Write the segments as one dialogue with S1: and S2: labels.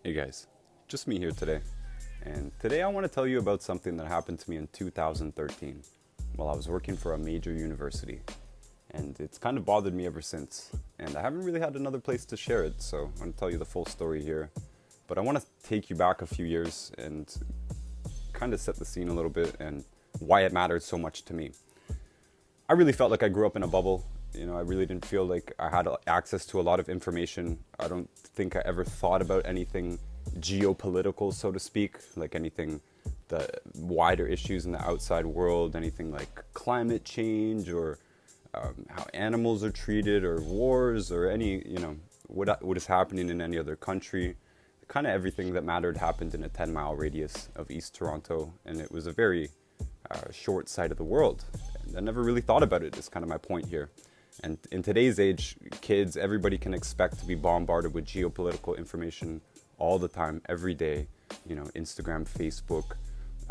S1: Hey guys, just me here today. And today I want to tell you about something that happened to me in 2013 while I was working for a major university. And it's kind of bothered me ever since. And I haven't really had another place to share it, so I'm going to tell you the full story here. But I want to take you back a few years and kind of set the scene a little bit and why it mattered so much to me. I really felt like I grew up in a bubble. I really didn't feel like I had access to a lot of information. I don't think I ever thought about anything geopolitical, so to speak, like anything, the wider issues in the outside world, anything like climate change or how animals are treated or wars or any, what is happening in any other country. Kind of everything that mattered happened in a 10-mile radius of East Toronto, and it was a very short side of the world. And I never really thought about it, is kind of my point here. And in today's age, kids, everybody can expect to be bombarded with geopolitical information all the time, every day, Instagram, Facebook,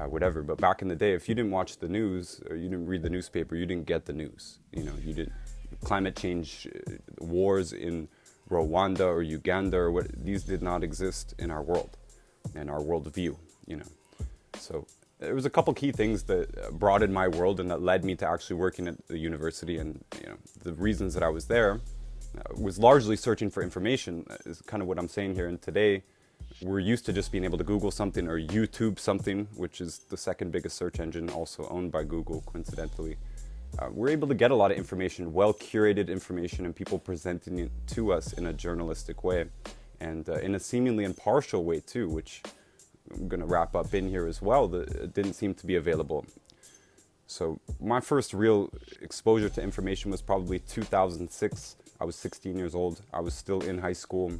S1: whatever. But back in the day, if you didn't watch the news or you didn't read the newspaper, you didn't get the news. You didn't, climate change, wars in Rwanda or Uganda or what, these did not exist in our world and our worldview, So there was a couple key things that broadened my world and that led me to actually working at the university. And the reasons that I was there was largely searching for information, is kind of what I'm saying here. And today we're used to just being able to Google something or YouTube something, which is the second biggest search engine, also owned by Google, coincidentally. We're able to get a lot of information, well curated information, and people presenting it to us in a journalistic way and in a seemingly impartial way too, which I'm going to wrap up in here as well, that it didn't seem to be available. So my first real exposure to information was probably 2006. I was 16 years old. I was still in high school.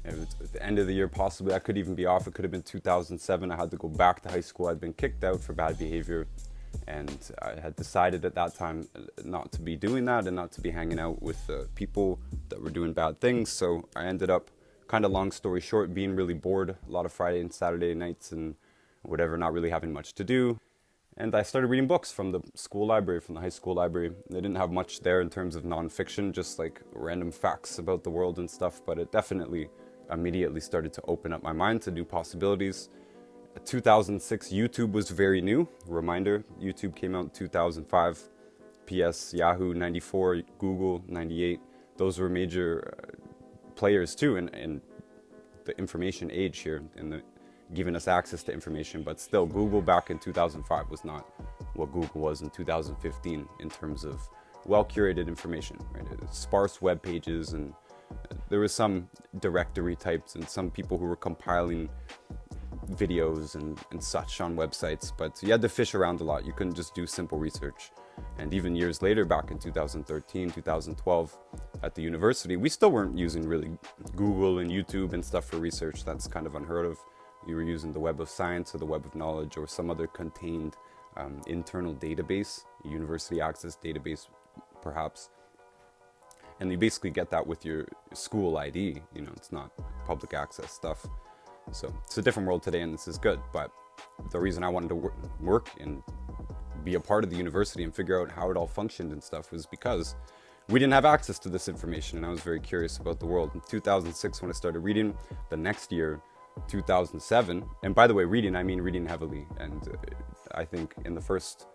S1: It was at the end of the year, possibly. I could even be off. It could have been 2007. I had to go back to high school. I'd been kicked out for bad behavior. And I had decided at that time not to be doing that and not to be hanging out with people that were doing bad things. So I ended up, kind of long story short, being really bored a lot of Friday and Saturday nights and whatever, not really having much to do. And I started reading books from the school library, from the high school library. They didn't have much there in terms of nonfiction, just like random facts about the world and stuff, but it definitely immediately started to open up my mind to new possibilities. 2006, YouTube was very new. Reminder, YouTube came out in 2005. PS, Yahoo, 94, Google, 98. Those were major players too in the information age here, in giving us access to information. But still, Google back in 2005 was not what Google was in 2015 in terms of well-curated information, right? Sparse web pages, and there was some directory types and some people who were compiling videos and such on websites, but you had to fish around a lot. You couldn't just do simple research. And even years later, back in 2013, 2012, at the university, we still weren't using really Google and YouTube and stuff for research. That's kind of unheard of. You were using the Web of Science or the Web of Knowledge or some other contained internal database, university access database, perhaps. And you basically get that with your school ID. It's not public access stuff. So it's a different world today, and this is good. But the reason I wanted to work and be a part of the university and figure out how it all functioned and stuff was because we didn't have access to this information, and I was very curious about the world. In 2006, when I started reading, the next year, 2007, and by the way, reading, I mean reading heavily. And I think in the first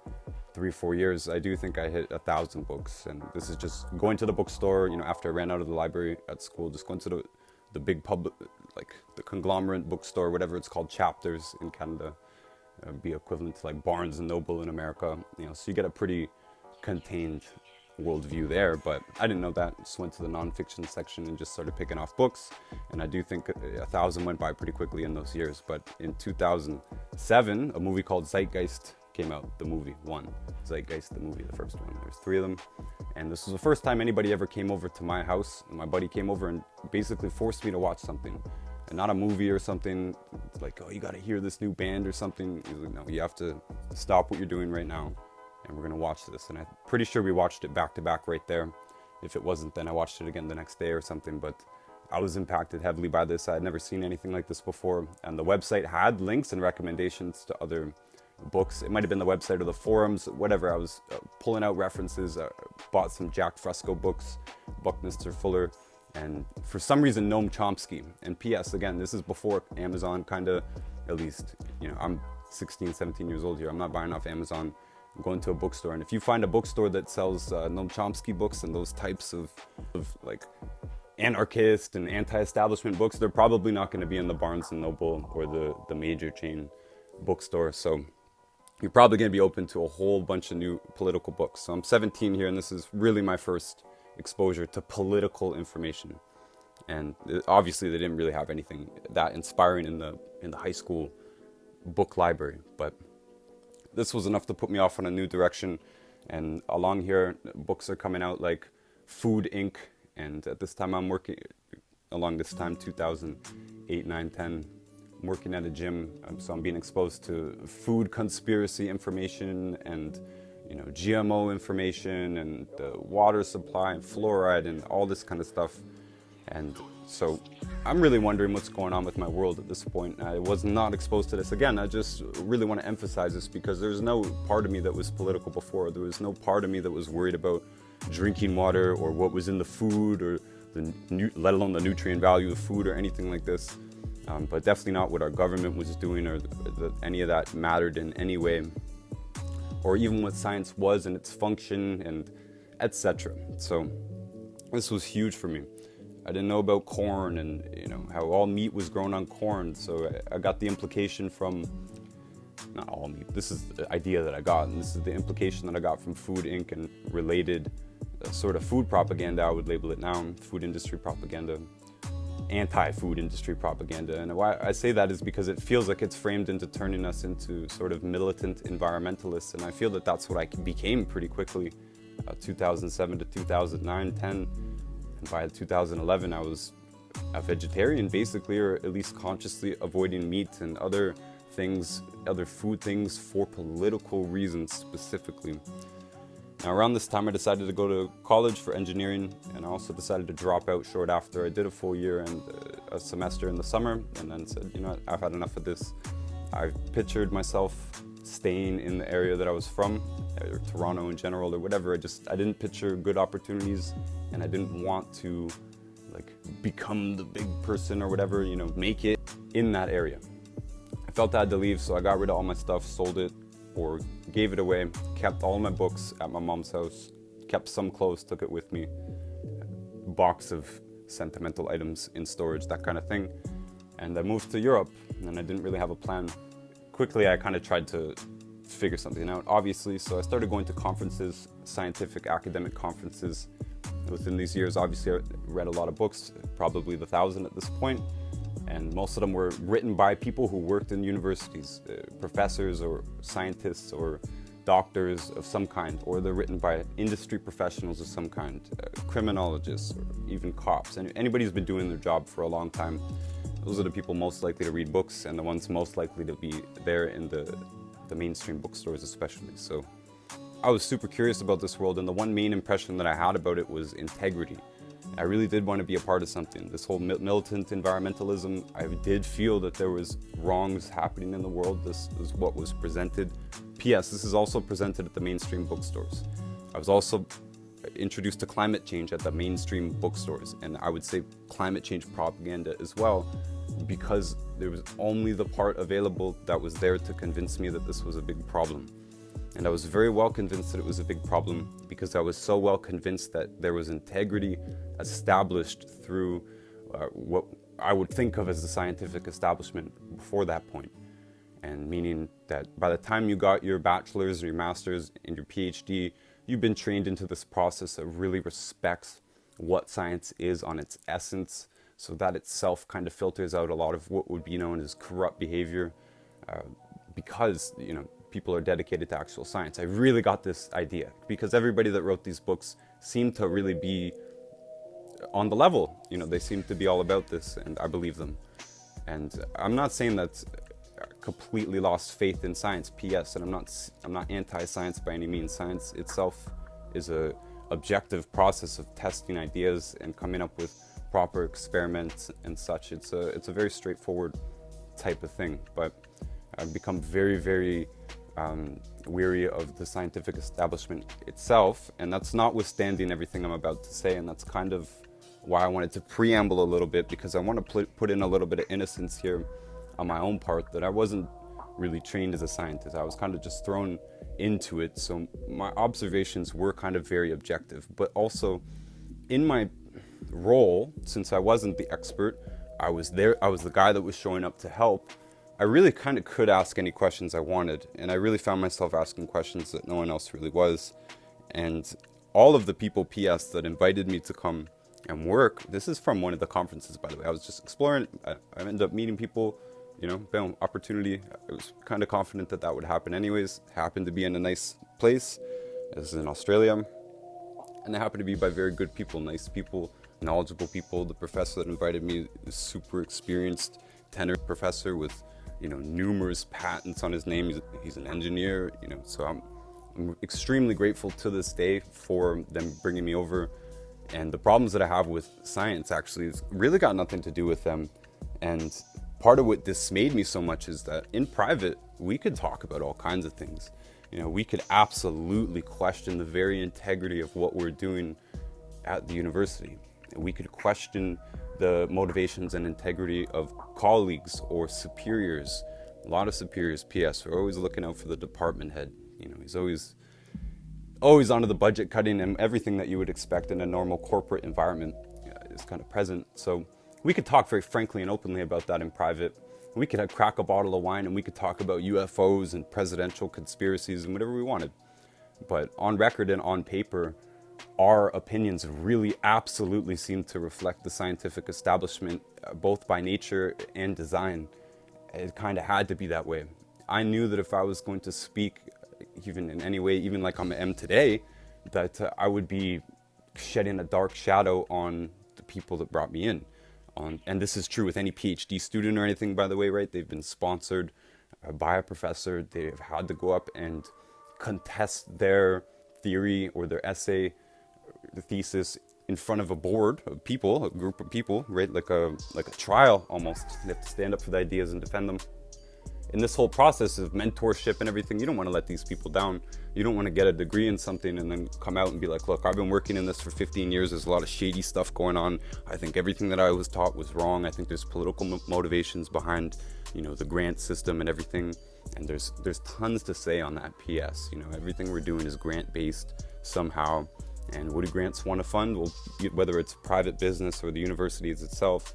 S1: 3-4 years, I do think I hit 1,000 books. And this is just going to the bookstore, after I ran out of the library at school, just going to the big public, like the conglomerate bookstore, whatever it's called, Chapters in Canada, be equivalent to like Barnes and Noble in America. So you get a pretty contained worldview there. But I didn't know that. Just went to the nonfiction section and just started picking off books. And I do think 1,000 went by pretty quickly in those years. But in 2007, a movie called Zeitgeist came out. The movie one, Zeitgeist, the movie, the first one. There's 3 of them. And this was the first time anybody ever came over to my house. And my buddy came over and basically forced me to watch something. And not a movie or something. It's like, oh, you got to hear this new band or something. He's like, no, you have to stop what you're doing right now. And we're going to watch this. And I'm pretty sure we watched it back to back right there. If it wasn't, then I watched it again the next day or something. But I was impacted heavily by this. I had never seen anything like this before. And the website had links and recommendations to other books. It might have been the website or the forums, whatever. I was pulling out references, bought some Jack Fresco books, Buckminster Fuller, and for some reason Noam Chomsky. And P.S. again, this is before Amazon kind of, at least, you know, I'm 16, 17 years old here. I'm not buying off Amazon. I'm going to a bookstore, and if you find a bookstore that sells Noam Chomsky books and those types of like anarchist and anti-establishment books, they're probably not going to be in the Barnes & Noble or the major chain bookstore. So you're probably going to be open to a whole bunch of new political books. So I'm 17 here, and this is really my first exposure to political information. And obviously they didn't really have anything that inspiring in the high school book library, but this was enough to put me off on a new direction. And along here, books are coming out like Food Inc. And at this time I'm working, along this time, 2008, 9, 10, I'm working at a gym. So I'm being exposed to food conspiracy information and, you know, GMO information and the water supply and fluoride and all this kind of stuff. And so I'm really wondering what's going on with my world at this point. I was not exposed to this. Again, I just really want to emphasize this because there's no part of me that was political before. There was no part of me that was worried about drinking water or what was in the food or let alone the nutrient value of food or anything like this. But definitely not what our government was doing or any of that mattered in any way, or even what science was and its function and etc. So this was huge for me. I didn't know about corn and, you know, how all meat was grown on corn. So I got the implication from, not all meat, this is the idea that I got, and this is the implication that I got from Food Inc. and related sort of food propaganda, I would label it now, food industry propaganda, anti-food industry propaganda. And why I say that is because it feels like it's framed into turning us into sort of militant environmentalists, and I feel that that's what I became pretty quickly, 2007 to 2009, 10. And by 2011, I was a vegetarian basically, or at least consciously avoiding meat and other things, other food things for political reasons specifically. Now around this time I decided to go to college for engineering, and I also decided to drop out short after. I did a full year and a semester in the summer, and then said, you know what, I've had enough of this. I pictured myself staying in the area that I was from, or Toronto in general or whatever. I didn't picture good opportunities, and I didn't want to like become the big person or whatever, you know, make it in that area. I felt I had to leave, so I got rid of all my stuff, sold it or gave it away, kept all my books at my mom's house, kept some clothes, took it with me, box of sentimental items in storage, that kind of thing. And I moved to Europe, and I didn't really have a plan. Quickly, I kind of tried to figure something out, obviously, so I started going to conferences, scientific, academic conferences. Within these years, obviously, I read a lot of books, probably 1,000 at this point, and most of them were written by people who worked in universities, professors or scientists or doctors of some kind, or they're written by industry professionals of some kind, criminologists or even cops, and anybody who's been doing their job for a long time. Those are the people most likely to read books and the ones most likely to be there in the mainstream bookstores especially. So I was super curious about this world, and the one main impression that I had about it was integrity. I really did want to be a part of something. This whole militant environmentalism, I did feel that there was wrongs happening in the world. This is what was presented. P.S. This is also presented at the mainstream bookstores. I was also introduced to climate change at the mainstream bookstores, and I would say climate change propaganda as well, because there was only the part available that was there to convince me that this was a big problem. And I was very well convinced that it was a big problem because I was so well convinced that there was integrity established through what I would think of as the scientific establishment before that point. And meaning that by the time you got your bachelor's or your master's and your PhD, you've been trained into this process that really respects what science is on its essence, so that itself kind of filters out a lot of what would be known as corrupt behavior, because, you know, people are dedicated to actual science. I really got this idea because everybody that wrote these books seemed to really be on the level. You know, they seemed to be all about this, and I believe them. And I'm not saying that I completely lost faith in science, P.S., and I'm not anti-science by any means. Science itself is a objective process of testing ideas and coming up with proper experiments and such. It's a very straightforward type of thing, but I've become very, very weary of the scientific establishment itself, and that's notwithstanding everything I'm about to say, and that's kind of why I wanted to preamble a little bit, because I want to put in a little bit of innocence here on my own part, that I wasn't really trained as a scientist. I was kind of just thrown into it. So my observations were kind of very objective, but also in my role, since I wasn't the expert, I was the guy that was showing up to help. I really kind of could ask any questions I wanted, and I really found myself asking questions that no one else really was. And all of the people, PS, that invited me to come and work, this is from one of the conferences, by the way. I was just exploring. I ended up meeting people, boom, opportunity. I was kind of confident that that would happen anyways. Happened to be in a nice place. This is in Australia. And they happened to be by very good people, nice people, knowledgeable people. The professor that invited me is super experienced tenor professor with, numerous patents on his name. He's an engineer, so I'm extremely grateful to this day for them bringing me over. And the problems that I have with science actually has really got nothing to do with them. And part of what dismayed me so much is that in private, we could talk about all kinds of things. We could absolutely question the very integrity of what we're doing at the university. We could question the motivations and integrity of colleagues or superiors. A lot of superiors, PS, are always looking out for the department head. He's always onto the budget cutting, and everything that you would expect in a normal corporate environment is kind of present. So we could talk very frankly and openly about that in private. We could crack a bottle of wine and we could talk about UFOs and presidential conspiracies and whatever we wanted. But on record and on paper, our opinions really absolutely seem to reflect the scientific establishment, both by nature and design. It kind of had to be that way. I knew that if I was going to speak, even in any way, even like I am today, that I would be shedding a dark shadow on the people that brought me in. And this is true with any PhD student or anything, by the way, right? They've been sponsored by a professor. They've had to go up and contest their theory or their essay, the thesis, in front of a board of people, a group of people, right? Like a trial almost. They have to stand up for the ideas and defend them. In this whole process of mentorship and everything, you don't want to let these people down. You don't want to get a degree in something and then come out and be like, look, I've been working in this for 15 years. There's a lot of shady stuff going on. I think everything that I was taught was wrong. I think there's political motivations behind, the grant system and everything. And there's tons to say on that. PS, everything we're doing is grant-based somehow. And what do grants want to fund? Well, whether it's private business or the universities itself,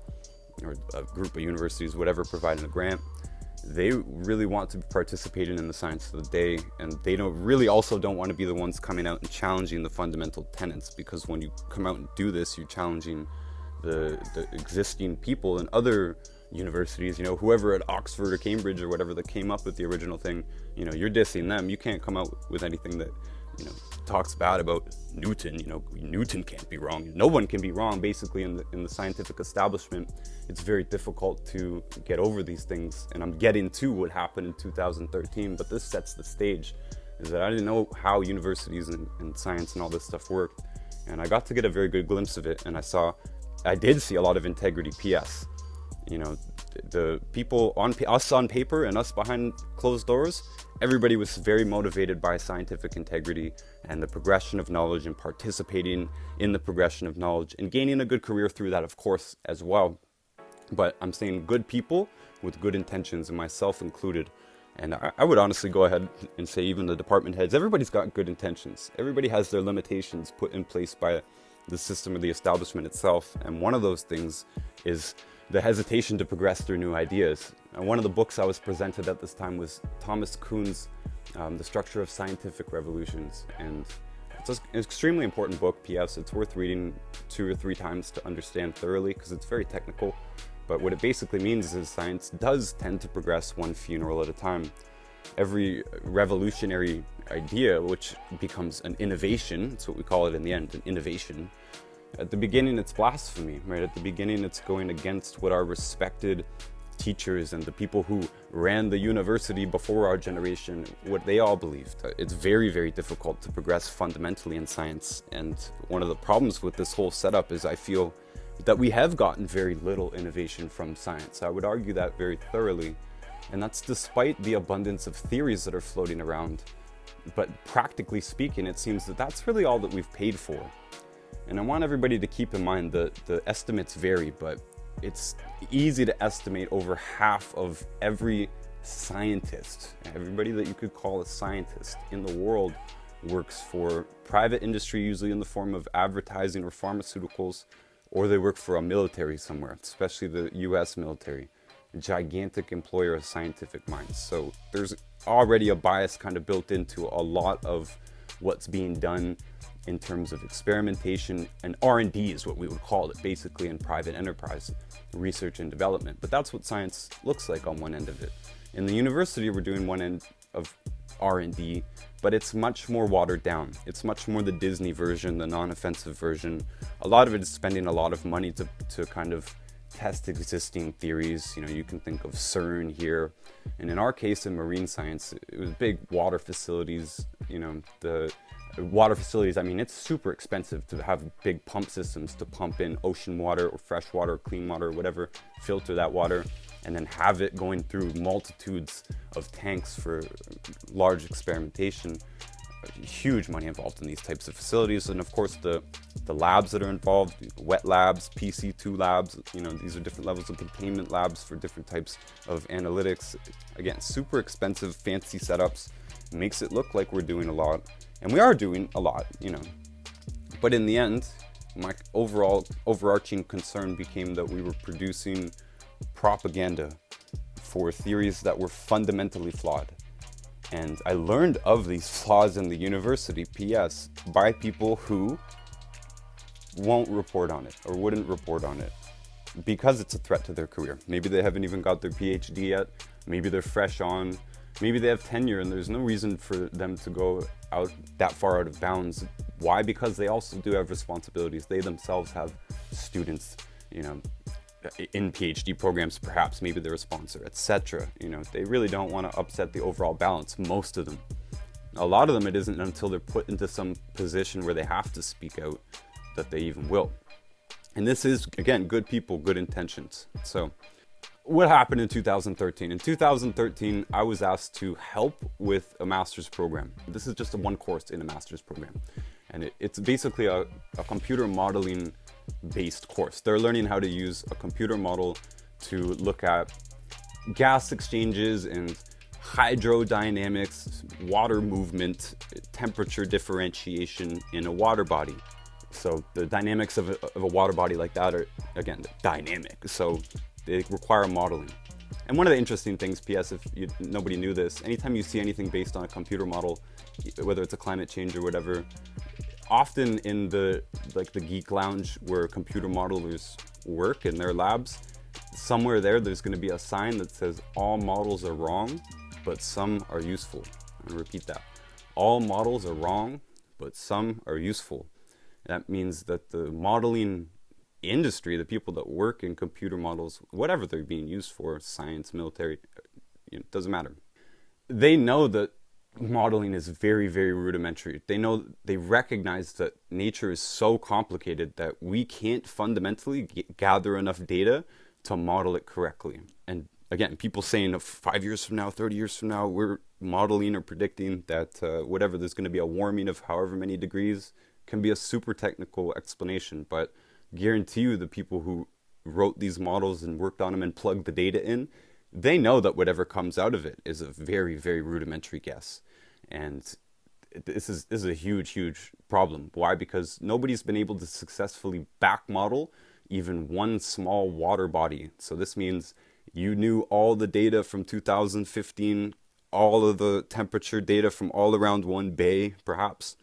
S1: or a group of universities, whatever, providing a grant, they really want to participate in the science of the day, and they don't want to be the ones coming out and challenging the fundamental tenets, because when you come out and do this, you're challenging the existing people in other universities, whoever at Oxford or Cambridge or whatever that came up with the original thing, you're dissing them. You can't come out with anything that, talks bad about Newton. Newton can't be wrong. No one can be wrong, basically, in the scientific establishment. It's very difficult to get over these things, and I'm getting to what happened in 2013, but this sets the stage, is that I didn't know how universities and science and all this stuff worked, and I got to get a very good glimpse of it, and I did see a lot of integrity. PS, the people us on paper and us behind closed doors, everybody was very motivated by scientific integrity and the progression of knowledge, and participating in the progression of knowledge and gaining a good career through that, of course, as well. But I'm saying good people with good intentions, and myself included. And I would honestly go ahead and say even the department heads, everybody's got good intentions. Everybody has their limitations put in place by the system or the establishment itself. And one of those things is the hesitation to progress through new ideas. And one of the books I was presented at this time was Thomas Kuhn's The Structure of Scientific Revolutions. And it's an extremely important book, PS. It's worth reading 2 or 3 times to understand thoroughly, because it's very technical. But what it basically means is science does tend to progress one funeral at a time. Every revolutionary idea, which becomes an innovation, that's what we call it in the end, an innovation. At the beginning, it's blasphemy, right? At the beginning, it's going against what our respected teachers and the people who ran the university before our generation, what they all believed. It's very, very difficult to progress fundamentally in science. And one of the problems with this whole setup is I feel that we have gotten very little innovation from science. I would argue that very thoroughly. And that's despite the abundance of theories that are floating around. But practically speaking, it seems that that's really all that we've paid for. And I want everybody to keep in mind that the estimates vary, but it's easy to estimate over half of every scientist, everybody that you could call a scientist in the world, works for private industry, usually in the form of advertising or pharmaceuticals, or they work for a military somewhere, especially the US military, a gigantic employer of scientific minds. So there's already a bias kind of built into a lot of what's being done in terms of experimentation, and R&D is what we would call it, basically, in private enterprise, research and development. But that's what science looks like on one end of it. In the university, we're doing one end of R&D, but it's much more watered down. It's much more the Disney version, the non-offensive version. A lot of it is spending a lot of money to kind of test existing theories. You know, you can think of CERN here. And in our case, in marine science, it was big water facilities. You know, the water facilities, I mean, it's super expensive to have big pump systems to pump in ocean water or fresh water or clean water or whatever, filter that water, and then have it going through multitudes of tanks for large experimentation. Huge money involved in these types of facilities. And of course, the labs that are involved, wet labs, PC2 labs, you know, these are different levels of containment labs for different types of analytics. Again, super expensive, fancy setups. Makes it look like we're doing a lot. And we are doing a lot, you know. But in the end, my overarching concern became that we were producing propaganda for theories that were fundamentally flawed. And I learned of these flaws in the university, PS, by people who won't report on it or wouldn't report on it because it's a threat to their career. Maybe they haven't even got their PhD yet. Maybe they're fresh on. Maybe they have tenure and there's no reason for them to go out that far out of bounds. Why? Because they also do have responsibilities. They themselves have students, you know, in PhD programs, perhaps. Maybe they're a sponsor, etc. You know, they really don't want to upset the overall balance, most of them. A lot of them, it isn't until they're put into some position where they have to speak out that they even will. And this is, again, good people, good intentions. So what happened in 2013? In 2013, I was asked to help with a master's program. This is just a one course in a master's program. And it's basically a computer modeling based course. They're learning how to use a computer model to look at gas exchanges and hydrodynamics, water movement, temperature differentiation in a water body. So the dynamics of a water body like that are, again, dynamic. So they require modeling. And one of the interesting things, PS, if nobody knew this, anytime you see anything based on a computer model, whether it's a climate change or whatever, often in the geek lounge where computer modelers work in their labs, somewhere there's going to be a sign that says all models are wrong, but some are useful. I'm going to repeat that. All models are wrong, but some are useful. That means that the modeling industry, the people that work in computer models, whatever they're being used for, science, military, it doesn't matter. They know that modeling is very, very rudimentary. They recognize that nature is so complicated that we can't fundamentally gather enough data to model it correctly. And again, people saying 5 years from now, 30 years from now, we're modeling or predicting that whatever, there's going to be a warming of however many degrees, can be a super technical explanation. But guarantee you the people who wrote these models and worked on them and plugged the data in, they know that whatever comes out of it is a very, very rudimentary guess. And this is a huge, huge problem. Why? Because nobody's been able to successfully back model even one small water body. So this means you knew all the data from 2015, all of the temperature data from all around one bay, perhaps.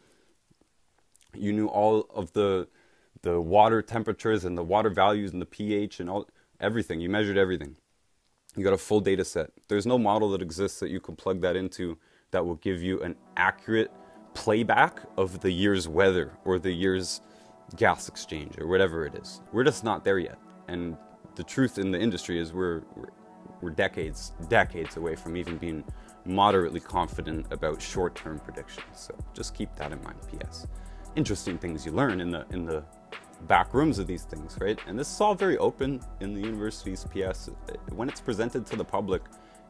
S1: You knew all of the water temperatures and the water values and the pH and everything. You measured everything. You got a full data set. There's no model that exists that you can plug that into that will give you an accurate playback of the year's weather or the year's gas exchange or whatever it is. We're just not there yet. And the truth in the industry is we're decades away from even being moderately confident about short-term predictions. So just keep that in mind, PS. Interesting things you learn in the back rooms of these things, right? And this is all very open in the university's PS. When it's presented to the public,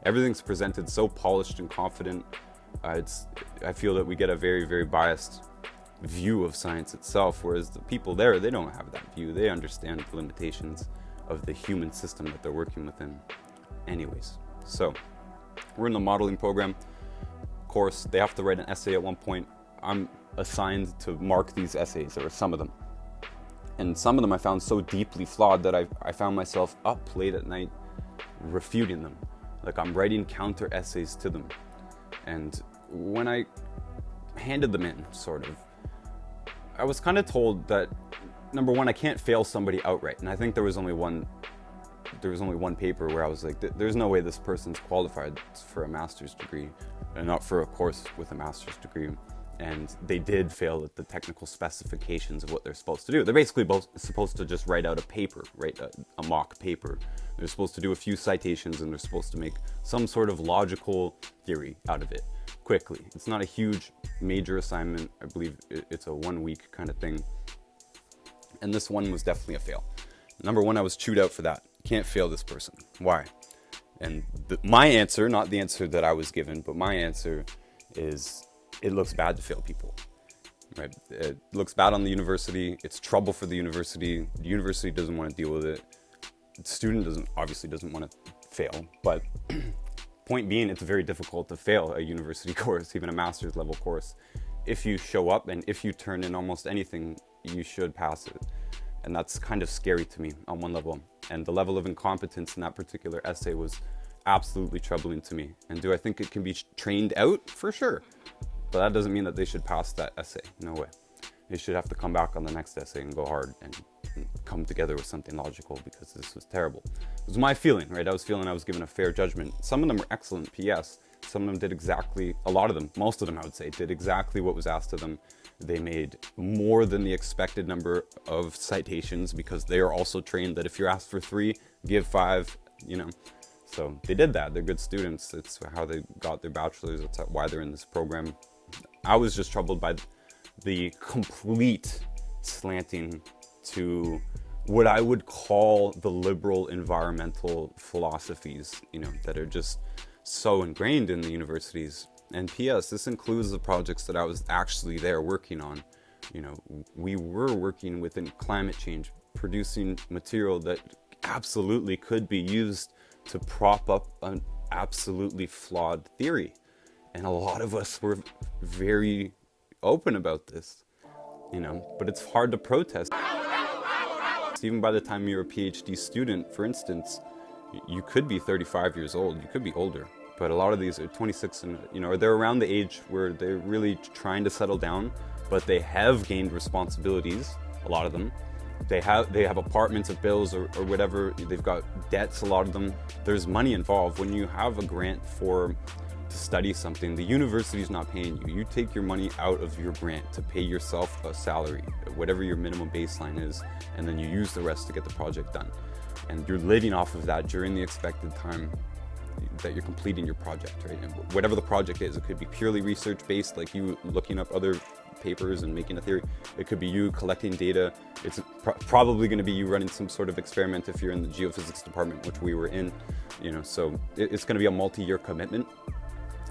S1: everything's presented so polished and confident. I feel that we get a very, very biased view of science itself, whereas the people there, they don't have that view. They understand the limitations of the human system that they're working within anyways. So we're in the modeling program course. They have to write an essay at one point. I'm assigned to mark these essays, or some of them. And some of them I found so deeply flawed that I found myself up late at night refuting them. Like, I'm writing counter essays to them. And when I handed them in, sort of, I was kind of told that, number one, I can't fail somebody outright. And I think there was only one paper where I was like, there's no way this person's qualified for a master's degree and not for a course with a master's degree. And they did fail at the technical specifications of what they're supposed to do. They're basically both supposed to just write out a paper, write a mock paper. They're supposed to do a few citations, and they're supposed to make some sort of logical theory out of it quickly. It's not a huge major assignment. I believe it's a 1 week kind of thing. And this one was definitely a fail. Number one, I was chewed out for that. Can't fail this person. Why? And my answer, not the answer that I was given, but my answer is, it looks bad to fail people, right? It looks bad on the university. It's trouble for the university. The university doesn't want to deal with it. The student obviously doesn't want to fail, but point being, it's very difficult to fail a university course, even a master's level course. If you show up and if you turn in almost anything, you should pass it. And that's kind of scary to me on one level. And the level of incompetence in that particular essay was absolutely troubling to me. And do I think it can be trained out? For sure. But that doesn't mean that they should pass that essay. No way. They should have to come back on the next essay and go hard and come together with something logical, because this was terrible. It was my feeling, right? I was feeling I was given a fair judgment. Some of them were excellent, P.S. Some of them did exactly, a lot of them, most of them I would say, did exactly what was asked of them. They made more than the expected number of citations, because they are also trained that if you're asked for 3, give 5, you know. So they did that. They're good students. It's how they got their bachelor's. That's why they're in this program. I was just troubled by the complete slanting to what I would call the liberal environmental philosophies, you know, that are just so ingrained in the universities. And P.S., this includes the projects that I was actually there working on. You know, we were working within climate change, producing material that absolutely could be used to prop up an absolutely flawed theory. And a lot of us were very open about this, you know, but it's hard to protest. Even by the time you're a PhD student, for instance, you could be 35 years old, you could be older, but a lot of these are 26 and, you know, they're around the age where they're really trying to settle down, but they have gained responsibilities, a lot of them. They have apartments or bills or whatever, they've got debts, a lot of them. There's money involved. When you have a grant to study something, the university's not paying you. You take your money out of your grant to pay yourself a salary, whatever your minimum baseline is, and then you use the rest to get the project done. And you're living off of that during the expected time that you're completing your project, right? And whatever the project is, it could be purely research-based, like you looking up other papers and making a theory. It could be you collecting data. It's probably going to be you running some sort of experiment if you're in the geophysics department, which we were in, you know, so it's going to be a multi-year commitment.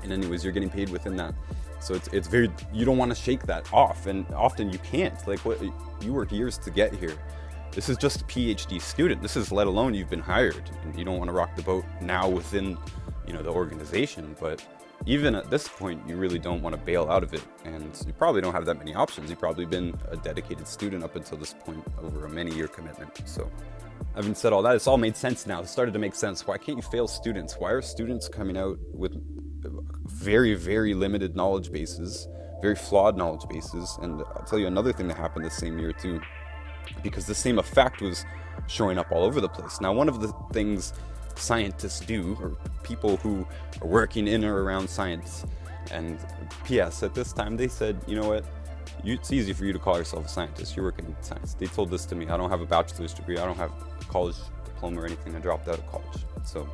S1: And anyways, you're getting paid within that. So it's very, you don't want to shake that off. And often you can't, like, what, you work years to get here. This is just a PhD student. This is, let alone you've been hired, and you don't want to rock the boat now within, you know, the organization. But even at this point, you really don't want to bail out of it. And you probably don't have that many options. You've probably been a dedicated student up until this point over a many-year commitment. So having said all that, it's all made sense now. It started to make sense. Why can't you fail students? Why are students coming out with very, very limited knowledge bases, very flawed knowledge bases? And I'll tell you another thing that happened this same year too, because the same effect was showing up all over the place. Now, one of the things scientists do, or people who are working in or around science, and P.S. at this time they said, you know what, it's easy for you to call yourself a scientist. You're working in science. They told this to me. I don't have a bachelor's degree. I don't have a college diploma or anything. I dropped out of college. So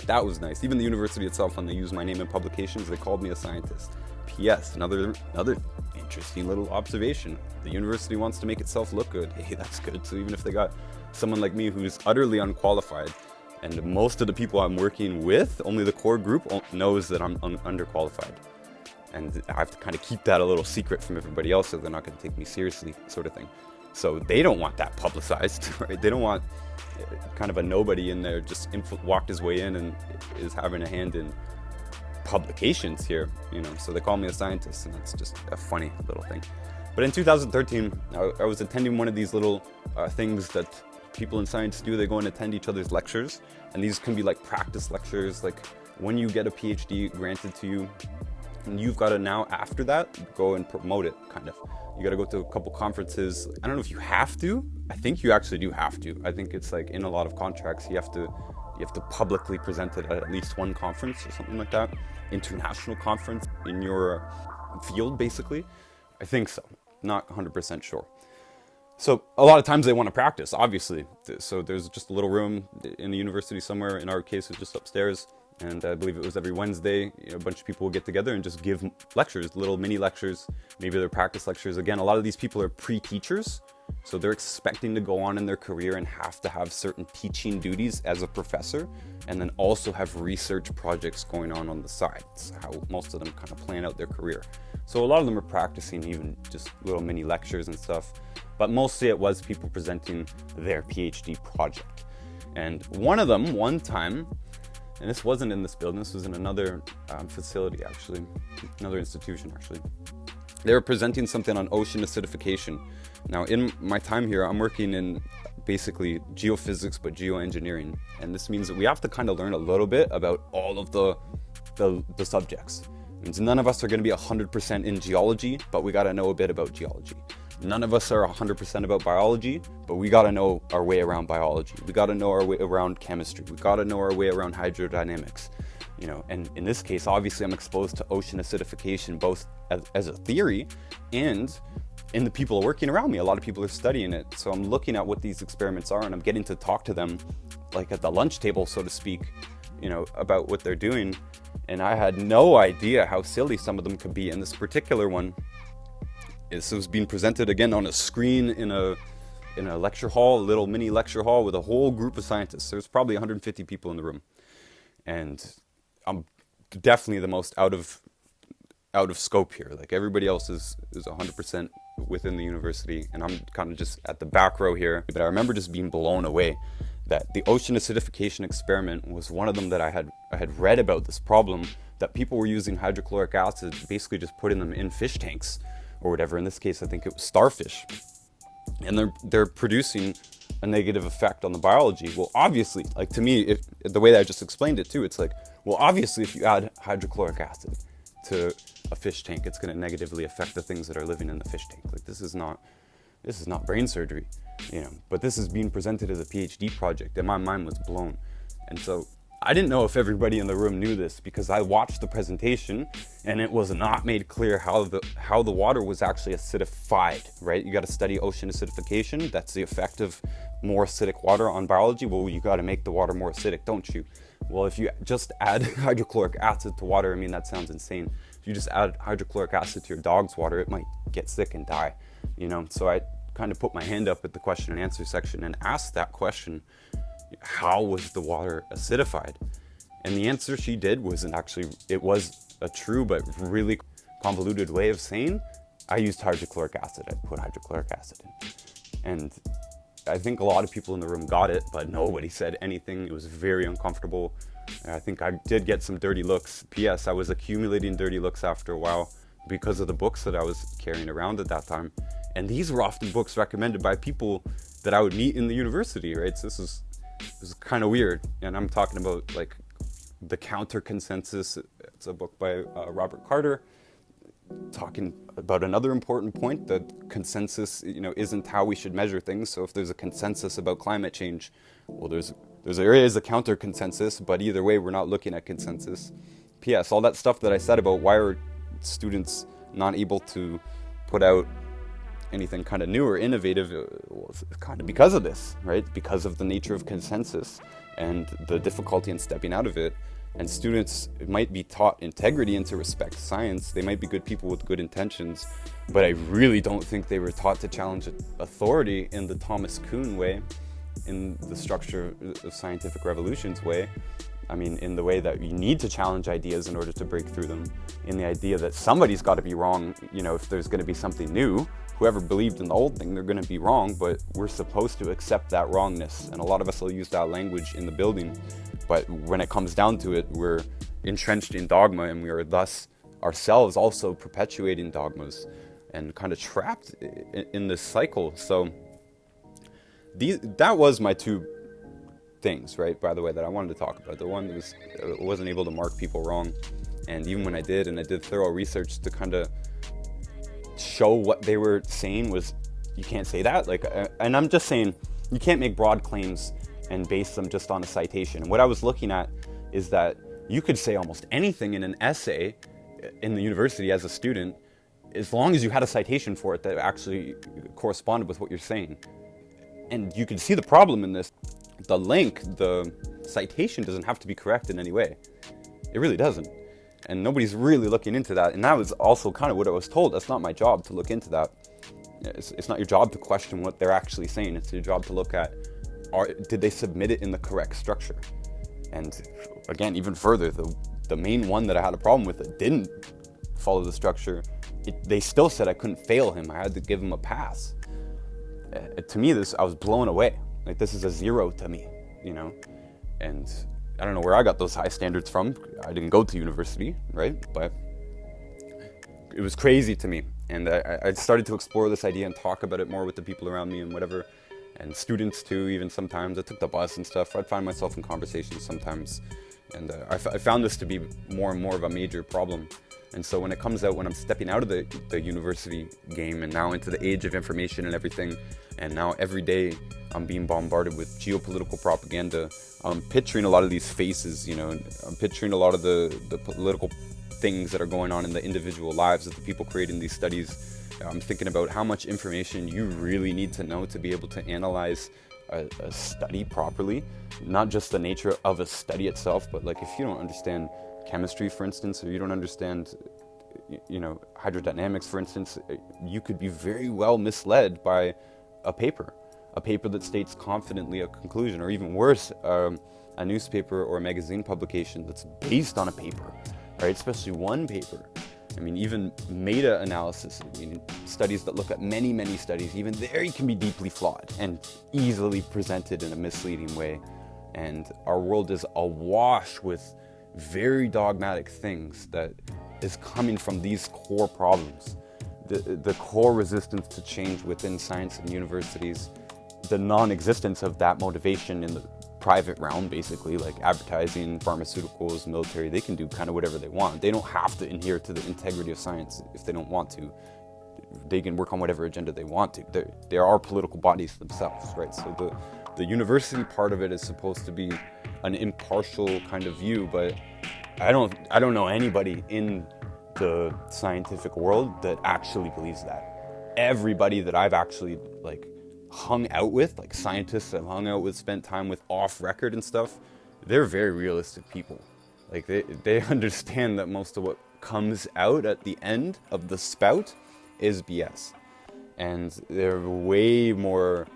S1: that was nice. Even the university itself, when they used my name in publications, they called me a scientist. P.S. Another interesting little observation. The university wants to make itself look good. Hey, that's good. So even if they got someone like me who's utterly unqualified, and most of the people I'm working with, only the core group knows that I'm underqualified. and I have to kind of keep that a little secret from everybody else, so they're not going to take me seriously, sort of thing. So they don't want that publicized, right? They don't want kind of a nobody in there just walked his way in and is having a hand in publications here, you know. So they call me a scientist, and that's just a funny little thing. But in 2013, I was attending one of these little things that people in science do. They go and attend each other's lectures, and these can be like practice lectures, like when you get a PhD granted to you, and you've got to now, after that, go and promote it, kind of. You got to go to a couple conferences. I don't know if you have to. I think you actually do have to. I think it's like in a lot of contracts, you have to publicly present it at least one conference or something like that. International conference in your field, basically. I think so. Not 100% sure. So a lot of times they want to practice, obviously. So there's just a little room in the university somewhere. In our case, it's just upstairs. And I believe it was every Wednesday, you know, a bunch of people will get together and just give lectures, little mini lectures. Maybe they're practice lectures. Again, a lot of these people are pre-teachers, so they're expecting to go on in their career and have to have certain teaching duties as a professor, and then also have research projects going on the side. That's how most of them kind of plan out their career. So a lot of them are practicing even just little mini lectures and stuff, but mostly it was people presenting their PhD project. And one of them, one time, and this wasn't in this building, this was in another facility actually, another institution actually. They were presenting something on ocean acidification. Now in my time here, I'm working in basically geophysics, but geoengineering. And this means that we have to kind of learn a little bit about all of the subjects. It means none of us are gonna be 100% in geology, but we gotta know a bit about geology. None of us are 100% about biology, but we got to know our way around biology. We got to know our way around chemistry. We got to know our way around hydrodynamics. You know, and in this case, obviously I'm exposed to ocean acidification, both as a theory and in the people working around me. A lot of people are studying it. So I'm looking at what these experiments are, and I'm getting to talk to them like at the lunch table, so to speak, you know, about what they're doing. And I had no idea how silly some of them could be. In this particular one, it was being presented again on a screen in a lecture hall, a little mini lecture hall with a whole group of scientists. There's probably 150 people in the room, and I'm definitely the most out of scope here. Like everybody else is 100% within the university, and I'm kind of just at the back row here. But I remember just being blown away that the ocean acidification experiment was one of them that I had read about this problem, that people were using hydrochloric acid, basically just putting them in fish tanks or whatever. In this case, I think it was starfish, and they're producing a negative effect on the biology. Well, obviously, like to me, the way that I just explained it too, it's like, well, obviously, if you add hydrochloric acid to a fish tank, it's going to negatively affect the things that are living in the fish tank. Like this is not brain surgery, you know. But this is being presented as a PhD project, and my mind was blown. And so I didn't know if everybody in the room knew this, because I watched the presentation and it was not made clear how the water was actually acidified, right? You got to study ocean acidification. That's the effect of more acidic water on biology. Well, you got to make the water more acidic, don't you? Well, if you just add hydrochloric acid to water, I mean, that sounds insane. If you just add hydrochloric acid to your dog's water, it might get sick and die, you know? So I kind of put my hand up at the question and answer section and asked that question: how was the water acidified? And the answer she did wasn't actually, it was a true but really convoluted way of saying, I used hydrochloric acid. I put hydrochloric acid in. And I think a lot of people in the room got it, but nobody said anything. It was very uncomfortable. I think I did get some dirty looks. P.S. I was accumulating dirty looks after a while because of the books that I was carrying around at that time. And these were often books recommended by people that I would meet in the university, right? So this is kind of weird. And I'm talking about like The Counter Consensus. It's a book by Robert Carter, talking about another important point, that consensus, you know, isn't how we should measure things. So if there's a consensus about climate change, well, there is a counter consensus, but either way, we're not looking at consensus. P.S. All that stuff that I said about why are students not able to put out anything kind of new or innovative, well, it's kind of because of this, right? Because of the nature of consensus and the difficulty in stepping out of it. And students might be taught integrity and to respect science. They might be good people with good intentions, but I really don't think they were taught to challenge authority in the Thomas Kuhn way, in the structure of scientific revolutions way. I mean, in the way that you need to challenge ideas in order to break through them, in the idea that somebody's got to be wrong, you know, if there's going to be something new. Whoever believed in the old thing, they're going to be wrong, but we're supposed to accept that wrongness. And a lot of us will use that language in the building, but when it comes down to it, we're entrenched in dogma, and we are thus ourselves also perpetuating dogmas and kind of trapped in this cycle. So that was my two things, right, by the way, that I wanted to talk about. The one that was, I wasn't able to mark people wrong, and even when I did, and I did thorough research to kind of show what they were saying, was you can't say that, like, and I'm just saying you can't make broad claims and base them just on a citation. And what I was looking at is that you could say almost anything in an essay in the university as a student, as long as you had a citation for it that actually corresponded with what you're saying. And you can see the problem in this. The link, the citation doesn't have to be correct in any way. It really doesn't. And nobody's really looking into that. And that was also kind of what I was told. That's not my job to look into that. It's not your job to question what they're actually saying. It's your job to look at, did they submit it in the correct structure? And again, even further, the main one that I had a problem with that didn't follow the structure, they still said I couldn't fail him. I had to give him a pass. To me, I was blown away. Like, this is a 0 to me, you know? And I don't know where I got those high standards from. I didn't go to university, right? But it was crazy to me. And I started to explore this idea and talk about it more with the people around me and whatever. And students too, even sometimes. I took the bus and stuff. I'd find myself in conversations sometimes. And I found this to be more and more of a major problem. And so when it comes out, when I'm stepping out of the university game and now into the age of information and everything, and now every day I'm being bombarded with geopolitical propaganda, I'm picturing a lot of these faces, you know, I'm picturing a lot of the political things that are going on in the individual lives of the people creating these studies. I'm thinking about how much information you really need to know to be able to analyze a study properly, not just the nature of a study itself, but like if you don't understand chemistry, for instance, or you don't understand, you know, hydrodynamics, for instance, you could be very well misled by a paper that states confidently a conclusion, or even worse, a newspaper or a magazine publication that's based on a paper, right? Especially one paper. I mean, even meta-analysis, I mean, studies that look at many, many studies, even there you can be deeply flawed and easily presented in a misleading way. And our world is awash with very dogmatic things that is coming from these core problems. The core resistance to change within science and universities, the non-existence of that motivation in the private realm, basically, like advertising, pharmaceuticals, military, they can do kind of whatever they want. They don't have to adhere to the integrity of science if they don't want to. They can work on whatever agenda they want to. There are political bodies themselves, right? So the university part of it is supposed to be an impartial kind of view, but I don't know anybody in the scientific world that actually believes that. Everybody that I've actually like hung out with, like scientists I've hung out with, spent time with off record and stuff, they're very realistic people. Like they understand that most of what comes out at the end of the spout is BS. And they're way more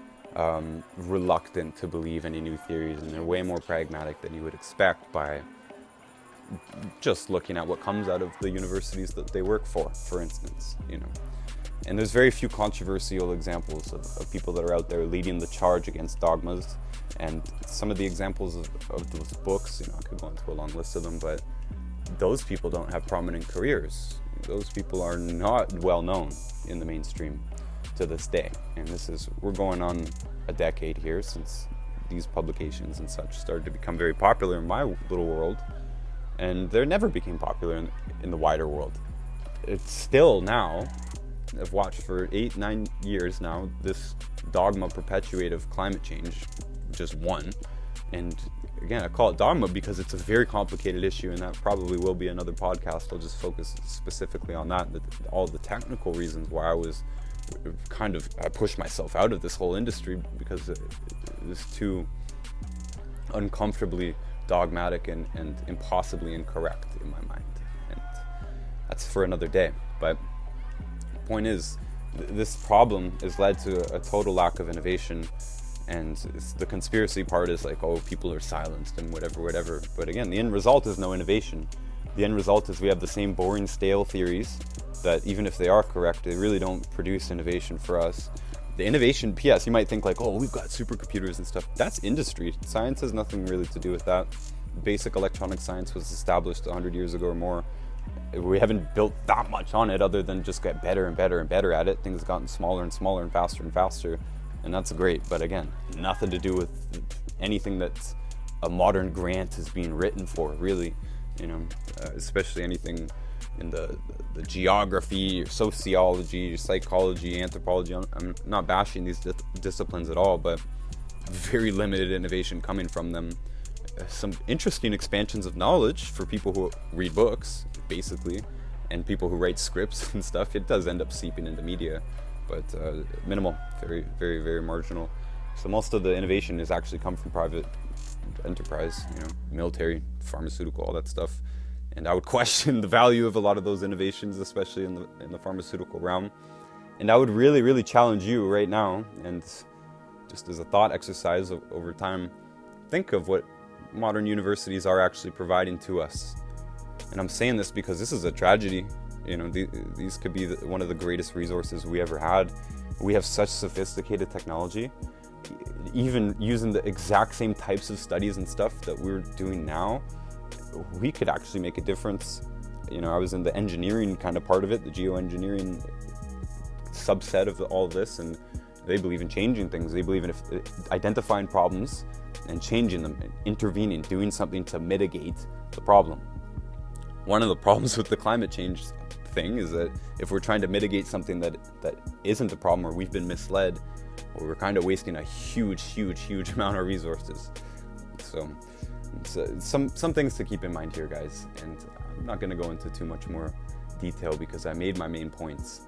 S1: reluctant to believe any new theories, and they're way more pragmatic than you would expect by just looking at what comes out of the universities that they work for instance, you know. And there's very few controversial examples of people that are out there leading the charge against dogmas. And some of the examples of those books, you know, I could go into a long list of them, but those people don't have prominent careers. Those people are not well known in the mainstream to this day. And we're going on a decade here since these publications and such started to become very popular in my little world. And they never became popular in the wider world. It's still now, I've watched for 8-9 years now, this dogma perpetuate of climate change, just one. And again, I call it dogma because it's a very complicated issue, and that probably will be another podcast. I'll just focus specifically on that, all the technical reasons why I pushed myself out of this whole industry because it is too uncomfortably dogmatic and impossibly incorrect in my mind. And that's for another day. But the point is, this problem has led to a total lack of innovation And the conspiracy part is like, oh, people are silenced and whatever. But again, the end result is no innovation. The end result is we have the same boring, stale theories that even if they are correct, they really don't produce innovation for us. The innovation, P.S., you might think like, oh, we've got supercomputers and stuff. That's industry. Science has nothing really to do with that. Basic electronic science was established 100 years ago or more. We haven't built that much on it other than just get better and better and better at it. Things have gotten smaller and smaller and faster, and that's great. But again, nothing to do with anything that a modern grant is being written for, really. Especially anything in the geography, sociology, psychology, anthropology. I'm not bashing these disciplines at all, but very limited innovation coming from them. Some interesting expansions of knowledge for people who read books, basically, and people who write scripts and stuff. It does end up seeping into media, but minimal, very, very, very marginal. So most of the innovation has actually come from private enterprise, military, pharmaceutical, all that stuff. And I would question the value of a lot of those innovations, especially in the pharmaceutical realm. And I would really, really challenge you right now, and just as a thought exercise over time, think of what modern universities are actually providing to us. And I'm saying this because this is a tragedy. These could be one of the greatest resources we ever had. We have such sophisticated technology. Even using the exact same types of studies and stuff that we're doing now, we could actually make a difference. I was in the engineering kind of part of it, the geoengineering subset of all of this, and they believe in changing things. They believe in identifying problems and changing them, intervening, doing something to mitigate the problem. One of the problems with the climate change thing is that if we're trying to mitigate something that isn't a problem, or we've been misled, or we're kind of wasting a huge amount of resources. So some things to keep in mind here, guys, and I'm not going to go into too much more detail because I made my main points.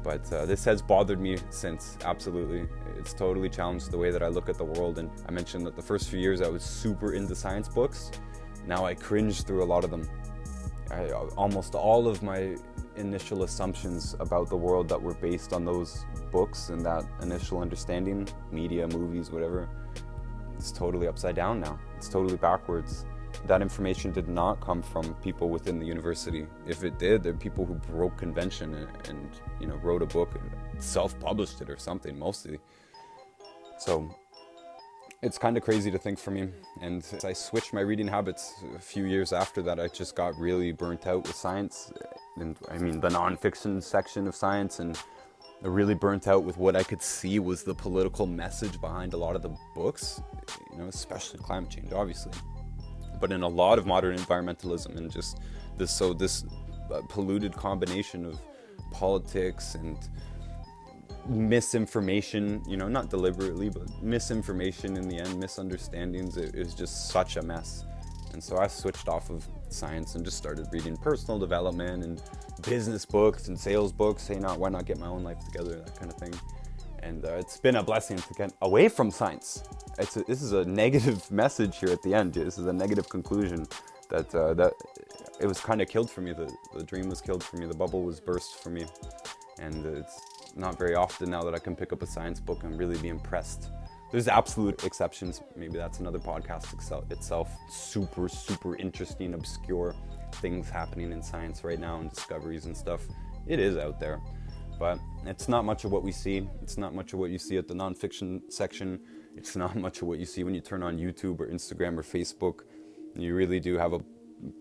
S1: But this has bothered me since, absolutely. It's totally challenged the way that I look at the world. And I mentioned that the first few years I was super into science books. Now I cringe through a lot of them. Almost all of my initial assumptions about the world that were based on those books and that initial understanding, media, movies, whatever, it's totally upside down now. It's totally backwards. That information did not come from people within the university. If it did, they're people who broke convention and wrote a book and self-published it or something, mostly. So it's kind of crazy to think for me. And I switched my reading habits a few years after that. I just got really burnt out with science, and the nonfiction section of science, and really burnt out with what I could see was the political message behind a lot of the books, especially climate change, obviously. But in a lot of modern environmentalism and just this polluted combination of politics and misinformation, not deliberately, but misinformation in the end, misunderstandings, it was just such a mess. And so I switched off of science and just started reading personal development and business books and sales books. Hey, why not get my own life together, that kind of thing. And it's been a blessing to get away from science. This is a negative message here at the end. This is a negative conclusion that it was kind of killed for me. The dream was killed for me. The bubble was burst for me. And it's not very often now that I can pick up a science book and really be impressed. There's absolute exceptions. Maybe that's another podcast itself. Super interesting, obscure things happening in science right now and discoveries and stuff. It is out there. But it's not much of what we see. It's not much of what you see at the nonfiction section. It's not much of what you see when you turn on YouTube or Instagram or Facebook. You really do have a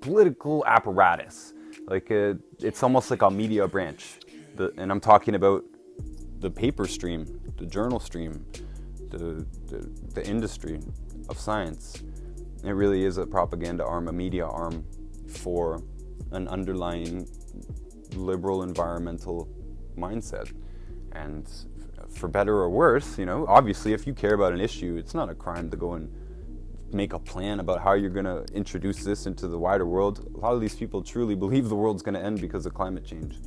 S1: political apparatus. Like it's almost like a media branch. And I'm talking about the paper stream, the journal stream, the industry of science. It really is a propaganda arm, a media arm for an underlying liberal environmental mindset. And for better or worse, obviously if you care about an issue, it's not a crime to go and make a plan about how you're going to introduce this into the wider world. A lot of these people truly believe the world's going to end because of climate change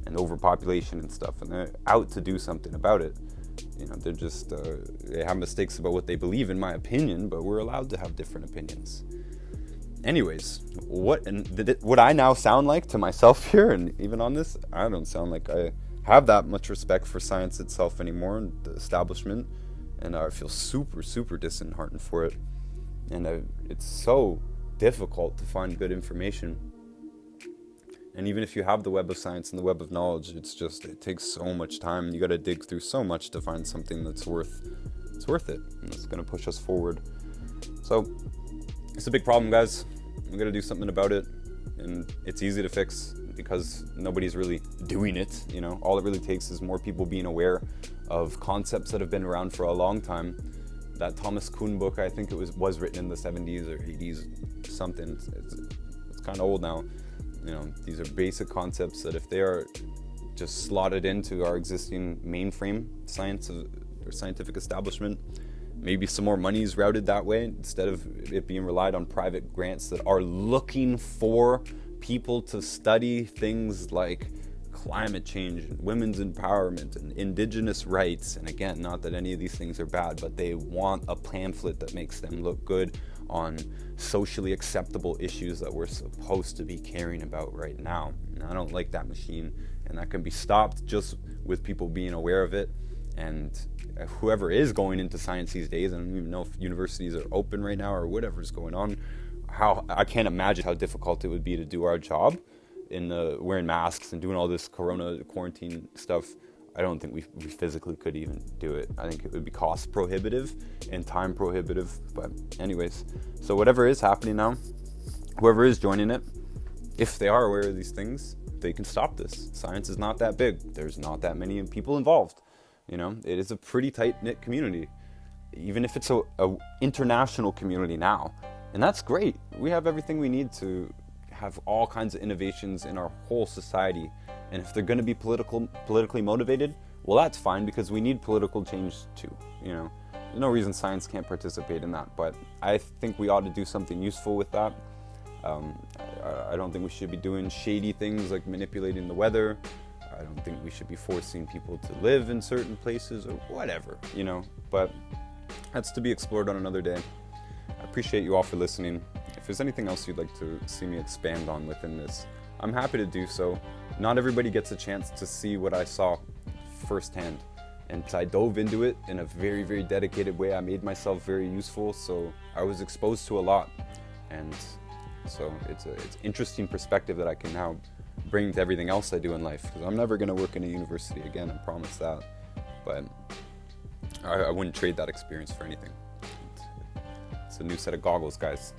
S1: and overpopulation and stuff, and they're out to do something about it. They're just they have mistakes about what they believe, in my opinion, but we're allowed to have different opinions. Anyways, what I now sound like to myself here, and even on this, I don't sound like I have that much respect for science itself anymore, and the establishment. and I feel super, super disheartened for it. And it's so difficult to find good information. And even if you have the web of science and the web of knowledge, it takes so much time. You got to dig through so much to find something that's worth it, and that's going to push us forward. So it's a big problem, guys. We got to do something about it, and it's easy to fix because nobody's really doing it. You know, all it really takes is more people being aware of concepts that have been around for a long time. That Thomas Kuhn book, I think it was written in the 70s or 80s, something. It's kind of old now. You know, these are basic concepts that if they are just slotted into our existing mainframe science or scientific establishment, maybe some more money is routed that way instead of it being relied on private grants that are looking for people to study things like climate change and women's empowerment and indigenous rights. And again, not that any of these things are bad, but they want a pamphlet that makes them look good on socially acceptable issues that we're supposed to be caring about right now. And I don't like that machine, and that can be stopped just with people being aware of it. And whoever is going into science these days, I don't even know if universities are open right now or whatever's going on, I can't imagine how difficult it would be to do our job in wearing masks and doing all this corona quarantine stuff. I don't think we physically could even do it. I think it would be cost prohibitive and time prohibitive. But anyways, so whatever is happening now, whoever is joining it, if they are aware of these things, they can stop this. Science is not that big. There's not that many people involved. You know, it is a pretty tight-knit community, even if it's a international community now. And that's great. We have everything we need to have all kinds of innovations in our whole society. And if they're going to be politically motivated, well, that's fine, because we need political change too. You know, there's no reason science can't participate in that. But I think we ought to do something useful with that. I don't think we should be doing shady things like manipulating the weather. I don't think we should be forcing people to live in certain places or whatever, you know. But that's to be explored on another day. I appreciate you all for listening. If there's anything else you'd like to see me expand on within this, I'm happy to do so. Not everybody gets a chance to see what I saw firsthand. And I dove into it in a very, very dedicated way. I made myself very useful, so I was exposed to a lot. And so it's interesting perspective that I can now bring to everything else I do in life. Because I'm never going to work in a university again, I promise that. But I wouldn't trade that experience for anything. It's a new set of goggles, guys.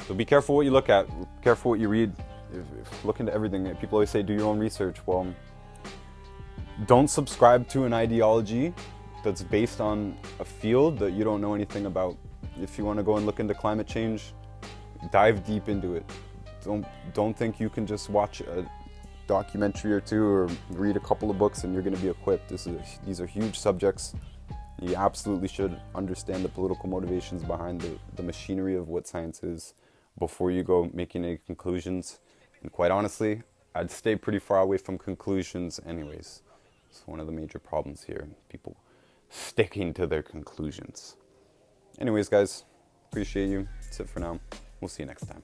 S1: So be careful what you look at, careful what you read. Look into everything. People always say do your own research. Well, don't subscribe to an ideology that's based on a field that you don't know anything about. If you want to go and look into climate change, dive deep into it. Don't think you can just watch a documentary or two or read a couple of books and you're going to be equipped. These are huge subjects. You absolutely should understand the political motivations behind the machinery of what science is before you go making any conclusions. And quite honestly, I'd stay pretty far away from conclusions anyways. It's one of the major problems here, people sticking to their conclusions. Anyways, guys, appreciate you. That's it for now. We'll see you next time.